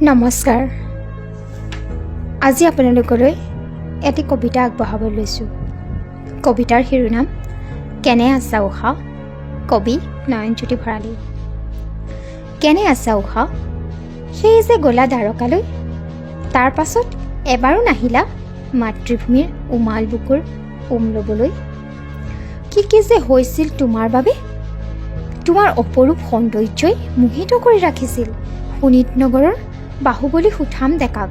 নমস্কাৰ। আজি আপোনালোকলৈ এটি কবিতা আগবঢ়াব লৈছোঁ। কবিতাৰ শিৰোনাম কেনে আছা উষা, কবি নয়নজ্যোতি ভৰালী। কেনে আছা উষা, সেই যে গ'লা দ্বাৰকালৈ, তাৰ পাছত এবাৰো নাহিলা মাতৃভূমিৰ উমাল বুকুৰ ল'বলৈ। কি যে হৈছিল তোমাৰ বাবে, তোমাৰ অপৰূপ সৌন্দৰ্যই মোহিত কৰি ৰাখিছিল শোণিত নগৰৰ বাহুবলী সুঠাম ডেকাক।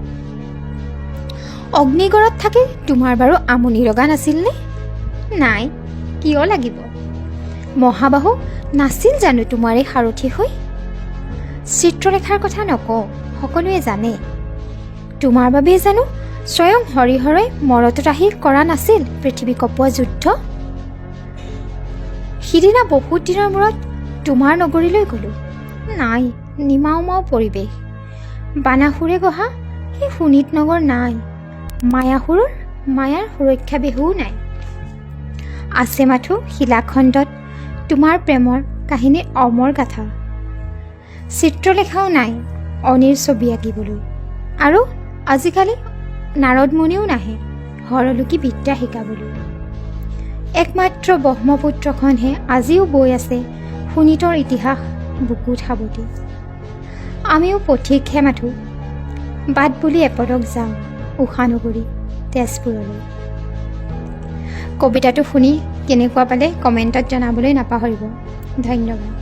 অগ্নিগড়ত থাকি তোমাৰ বাৰু আমনি লগা নাছিলনে? নাই, কিয় লাগিব? মহাবাহু নাছিল জানো তোমাৰে সাৰথি হৈ? চিত্ৰলেখাৰ কথা নকওঁ, সকলোৱে জানে। তোমাৰ বাবেই জানো স্বয়ং হৰিহৰই মৰতত আহি কৰা নাছিল পৃথিৱী কপোৱা যুদ্ধ? সিদিনা বহুত দিনৰ মূৰত তোমাৰ নগৰীলৈ গ'লোঁ। নাই, নিমাওমাও পৰিৱেশ, বানাসুৰে গঢ়া সেই শোণিত নগৰ নাই। মায়াৰ সুৰক্ষা বেহুও নাই। আছে মাথো শিলাখণ্ডত তোমাৰ প্ৰেমৰ কাহিনীৰ অমৰ গাথা। চিত্ৰলেখাও নাই অনিৰ ছবি আঁকিবলৈ, আৰু আজিকালি নাৰদ মুনিও নাহে হৰলোকী বিদ্যা শিকাবলৈ। একমাত্ৰ ব্ৰহ্মপুত্ৰখনহে আজিও বৈ আছে শোণিতৰ ইতিহাস বুকুত সাৱটি। আমিও পথিকহে মাথো, বাট বুলি এপদক যাওঁ উষানগৰী তেজপুৰলৈ। কবিতাটো শুনি কেনেকুৱা পালে কমেণ্টত জনাবলৈ নাপাহৰিব। ধন্যবাদ।